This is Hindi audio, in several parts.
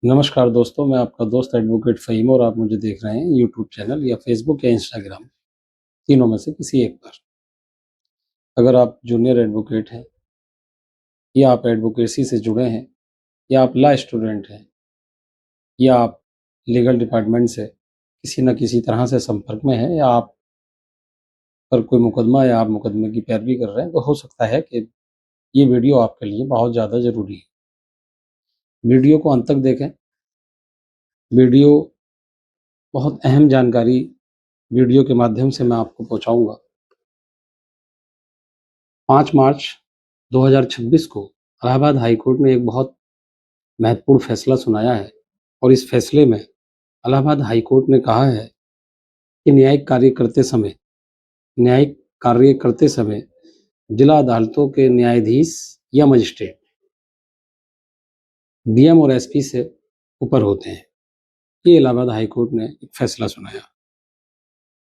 नमस्कार दोस्तों, मैं आपका दोस्त एडवोकेट फ़हीम और आप मुझे देख रहे हैं यूट्यूब चैनल या फ़ेसबुक या इंस्टाग्राम, तीनों में से किसी एक पर। अगर आप जूनियर एडवोकेट हैं या आप एडवोकेसी से जुड़े हैं या आप लॉ स्टूडेंट हैं या आप लीगल डिपार्टमेंट से किसी न किसी तरह से संपर्क में हैं या आप पर कोई मुकदमा या आप मुकदमे की पैरवी कर रहे हैं, तो हो सकता है कि ये वीडियो आपके लिए बहुत ज़्यादा ज़रूरी है। वीडियो को अंत तक देखें। वीडियो बहुत अहम जानकारी वीडियो के माध्यम से मैं आपको पहुँचाऊँगा। 5 मार्च 2026 को इलाहाबाद हाई कोर्ट ने एक बहुत महत्वपूर्ण फैसला सुनाया है और इस फैसले में इलाहाबाद हाई कोर्ट ने कहा है कि न्यायिक कार्य करते समय जिला अदालतों के न्यायाधीश या मजिस्ट्रेट डीएम और एसपी से ऊपर होते हैं। ये इलाहाबाद हाई कोर्ट ने एक फैसला सुनाया।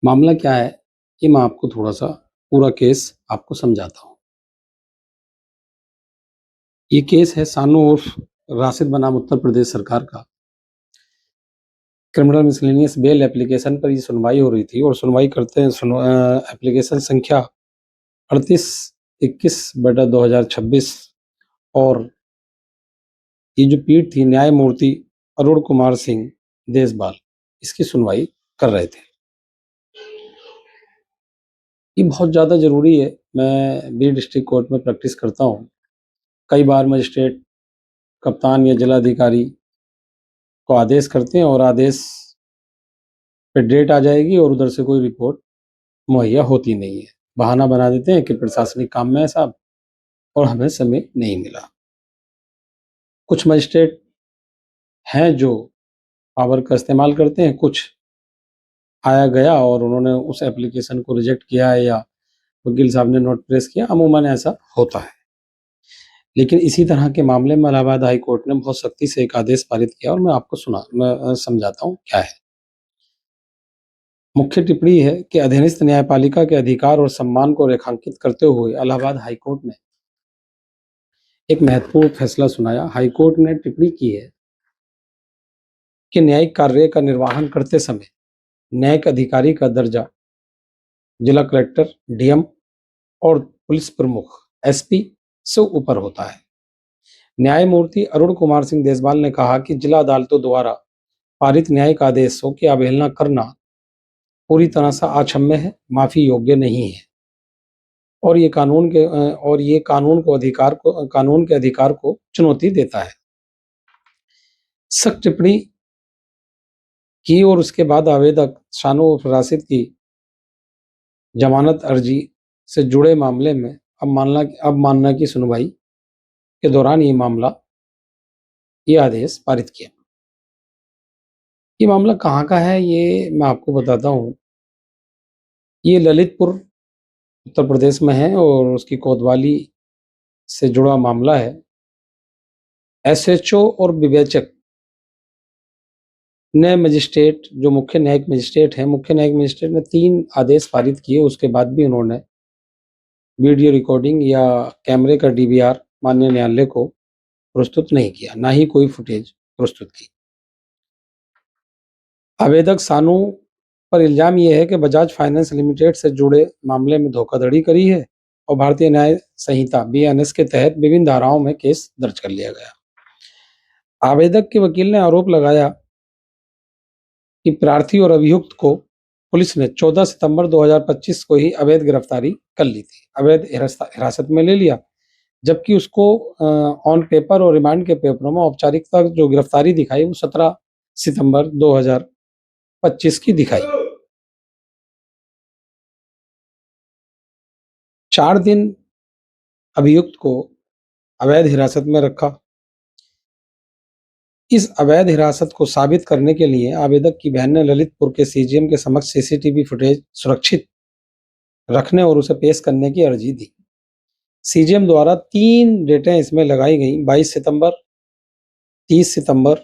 मामला क्या है, ये मैं आपको थोड़ा सा पूरा केस आपको समझाता हूँ। ये केस है सानू उर्फ राशिद बनाम उत्तर प्रदेश सरकार का। क्रिमिनल मिसलेनियस बेल एप्लीकेशन पर ये सुनवाई हो रही थी और सुनवाई करते हैं एप्लीकेशन संख्या 3821/2026 और ये जो पीठ थी न्यायमूर्ति अरुण कुमार सिंह देसवाल, इसकी सुनवाई कर रहे थे। ये बहुत ज़्यादा ज़रूरी है। मैं बी डिस्ट्रिक्ट कोर्ट में प्रैक्टिस करता हूँ। कई बार मजिस्ट्रेट, कप्तान या जिलाधिकारी को आदेश करते हैं और आदेश पे डेट आ जाएगी और उधर से कोई रिपोर्ट मुहैया होती नहीं है। बहाना बना देते हैं कि प्रशासनिक काम में है साहब और हमें समय नहीं मिला। कुछ मजिस्ट्रेट हैं जो पावर का इस्तेमाल करते हैं, कुछ आया गया और उन्होंने उस एप्लीकेशन को रिजेक्ट किया है या वकील साहब ने नोट प्रेस किया, अमूमन ऐसा होता है। लेकिन इसी तरह के मामले में इलाहाबाद हाई कोर्ट ने बहुत सख्ती से एक आदेश पारित किया और मैं समझाता हूँ क्या है। मुख्य टिप्पणी है कि अधीनस्थ न्यायपालिका के अधिकार और सम्मान को रेखांकित करते हुए इलाहाबाद हाई कोर्ट ने एक महत्वपूर्ण फैसला सुनाया। हाई कोर्ट ने टिप्पणी की है कि न्यायिक कार्य का निर्वहन करते समय न्यायिक अधिकारी का दर्जा जिला कलेक्टर, डीएम और पुलिस प्रमुख एसपी से ऊपर होता है। न्यायमूर्ति अरुण कुमार सिंह देसवाल ने कहा कि जिला अदालतों द्वारा पारित न्यायिक आदेशों की अवहेलना करना पूरी तरह से अक्षम्य है, माफी योग्य नहीं है और ये कानून के अधिकार को चुनौती देता है। सख्त टिप्पणी की और उसके बाद आवेदक शानो उर्फ राशिद की जमानत अर्जी से जुड़े मामले में अब मानना की सुनवाई के दौरान ये आदेश पारित किया। ये मामला कहाँ का है, ये मैं आपको बताता हूँ। ये ललितपुर उत्तर प्रदेश में है और उसकी कोतवाली से जुड़ा मामला है। एसएचओ और विवेचक ने मजिस्ट्रेट जो मुख्य न्यायिक मजिस्ट्रेट ने 3 आदेश पारित किए। उसके बाद भी उन्होंने वीडियो रिकॉर्डिंग या कैमरे का डीवीआर माननीय न्यायालय को प्रस्तुत नहीं किया, ना ही कोई फुटेज प्रस्तुत की। आवेदक सानू पर इल्जाम यह है कि बजाज फाइनेंस लिमिटेड से जुड़े मामले में धोखाधड़ी करी है और भारतीय न्याय संहिता बीएनएस के तहत विभिन्न धाराओं में केस दर्ज कर लिया गया। आवेदक के वकील ने आरोप लगाया कि प्रार्थी और अभियुक्त को पुलिस ने 14 सितंबर 2025 को ही अवैध गिरफ्तारी कर ली थी, अवैध हिरासत में ले लिया, जबकि उसको ऑन पेपर और रिमांड के पेपरों में औपचारिकता जो गिरफ्तारी दिखाई वो 17 सितंबर 2025 की दिखाई। 4 दिन अभियुक्त को अवैध हिरासत में रखा। इस अवैध हिरासत को साबित करने के लिए आवेदक की बहन ने ललितपुर के सीजीएम के समक्ष सीसीटीवी फुटेज सुरक्षित रखने और उसे पेश करने की अर्जी दी। सीजीएम द्वारा 3 डेटें इसमें लगाई गई, 22 सितंबर, 30 सितंबर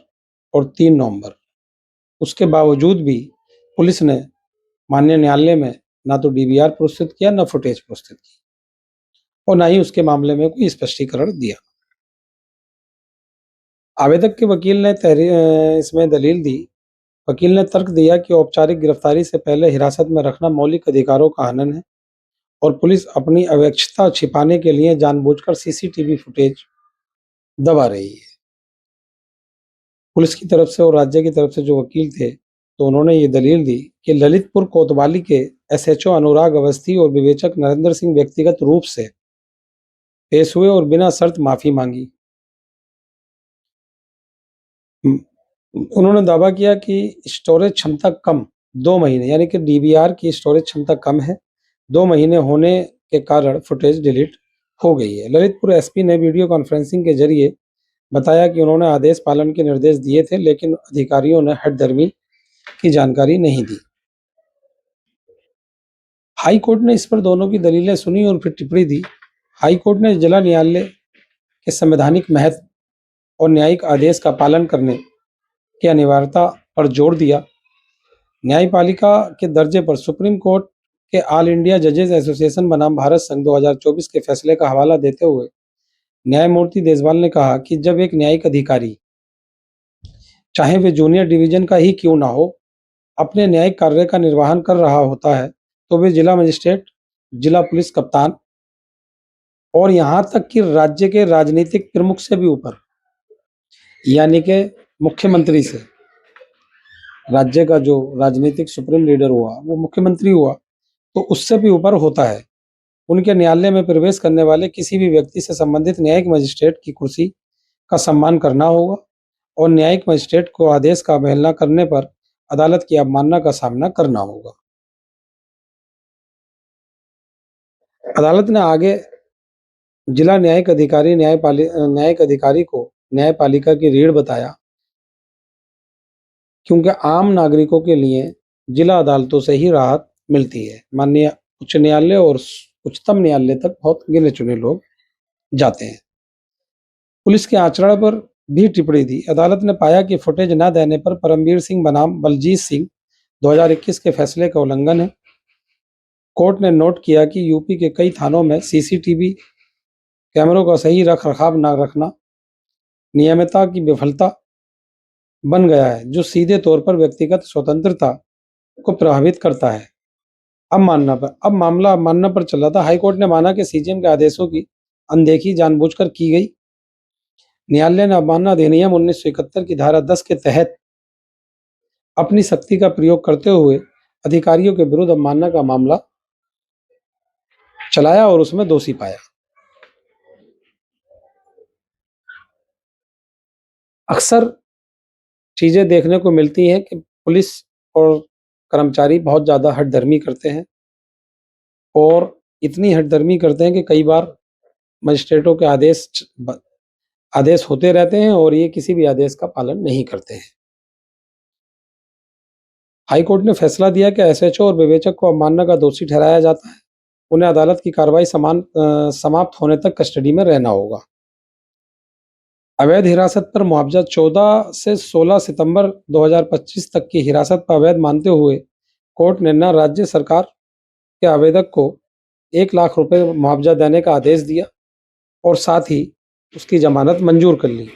और 3 नवंबर। उसके बावजूद भी पुलिस ने माननीय न्यायालय में ना तो डीवीआर प्रस्तुत किया, ना फुटेज प्रस्तुत की और ना ही उसके मामले में कोई स्पष्टीकरण दिया। आवेदक के वकील ने इसमें दलील दी। वकील ने तर्क दिया कि औपचारिक गिरफ्तारी से पहले हिरासत में रखना मौलिक अधिकारों का हनन है और पुलिस अपनी अवैधता छिपाने के लिए जानबूझकर सीसीटीवी फुटेज दबा रही है। पुलिस की तरफ से और राज्य की तरफ से जो वकील थे, तो उन्होंने ये दलील दी कि ललितपुर कोतवाली के एसएचओ अनुराग अवस्थी और विवेचक नरेंद्र सिंह व्यक्तिगत रूप से पेश हुए और बिना शर्त माफी मांगी। उन्होंने दावा किया कि स्टोरेज क्षमता कम 2 महीने यानी कि डीवीआर की स्टोरेज क्षमता कम है, 2 महीने होने के कारण फुटेज डिलीट हो गई है। ललितपुर एसपी ने वीडियो कॉन्फ्रेंसिंग के जरिए बताया कि उन्होंने आदेश पालन के निर्देश दिए थे, लेकिन अधिकारियों ने हठधर्मी की जानकारी नहीं दी। हाई कोर्ट ने इस पर दोनों की दलीलें सुनी और फिर टिप्पणी दी। हाई कोर्ट ने जिला न्यायालय के संवैधानिक महत्व और न्यायिक आदेश का पालन करने की अनिवार्यता पर जोर दिया। न्यायपालिका के दर्जे पर सुप्रीम कोर्ट के ऑल इंडिया जजेस एसोसिएशन बनाम भारत संघ 2024 के फैसले का हवाला देते हुए न्यायमूर्ति देसवाल ने कहा कि जब एक न्यायिक अधिकारी, चाहे वे जूनियर डिवीजन का ही क्यों ना हो, अपने न्यायिक कार्य का निर्वहन कर रहा होता है, तो वे जिला मजिस्ट्रेट, जिला पुलिस कप्तान और यहाँ तक कि राज्य के राजनीतिक प्रमुख से भी ऊपर, यानी कि मुख्यमंत्री से, राज्य का जो राजनीतिक सुप्रीम लीडर हुआ वो मुख्यमंत्री हुआ, तो उससे भी ऊपर होता है। उनके न्यायालय में प्रवेश करने वाले किसी भी व्यक्ति से संबंधित न्यायिक मजिस्ट्रेट की कुर्सी का सम्मान करना होगा और न्यायिक मजिस्ट्रेट को आदेश का अवहेलना करने पर अदालत की अवमानना का सामना करना होगा। अदालत ने आगे जिला न्यायिक अधिकारी को न्यायपालिका की रीढ़ बताया, क्योंकि आम नागरिकों के लिए जिला अदालतों से ही राहत मिलती है। माननीय उच्च न्यायालय और उच्चतम न्यायालय तक बहुत गिने चुने लोग जाते हैं। पुलिस के आचरण पर भी टिप्पणी दी। अदालत ने पाया कि फुटेज न देने पर परमवीर सिंह बनाम बलजीत सिंह 2021 के फैसले का उल्लंघन है। कोर्ट ने नोट किया कि यूपी के कई थानों में सीसीटीवी कैमरों का सही रख रखाव न रखना नियमितता की विफलता बन गया है, जो सीधे तौर पर व्यक्तिगत स्वतंत्रता को प्रभावित करता है। अब मामला मानना पर चल रहा था। हाईकोर्ट ने माना कि सीजेएम के आदेशों की अनदेखी जानबूझकर की गई। न्यायालय ने अवमानना अधिनियम 1971 की धारा 10 के तहत अपनी शक्ति का प्रयोग करते हुए अधिकारियों के विरुद्ध अवमानना का मामला चलाया और उसमें दोषी पाया। अक्सर चीजें देखने को मिलती हैं कि पुलिस और कर्मचारी बहुत ज्यादा हठधर्मी करते हैं और इतनी हठधर्मी करते हैं कि कई बार मजिस्ट्रेटों के आदेश होते रहते हैं और ये किसी भी आदेश का पालन नहीं करते हैं। हाईकोर्ट ने फैसला दिया कि एसएचओ और विवेचक को अवमानना का दोषी ठहराया जाता है, उन्हें अदालत की कार्रवाई समाप्त होने तक कस्टडी में रहना होगा। अवैध हिरासत पर मुआवजा 14 से 16 सितंबर 2025 तक की हिरासत पर अवैध मानते हुए कोर्ट ने न राज्य सरकार के आवेदक को 1 लाख रुपए मुआवजा देने का आदेश दिया और साथ ही उसकी जमानत मंजूर कर ली।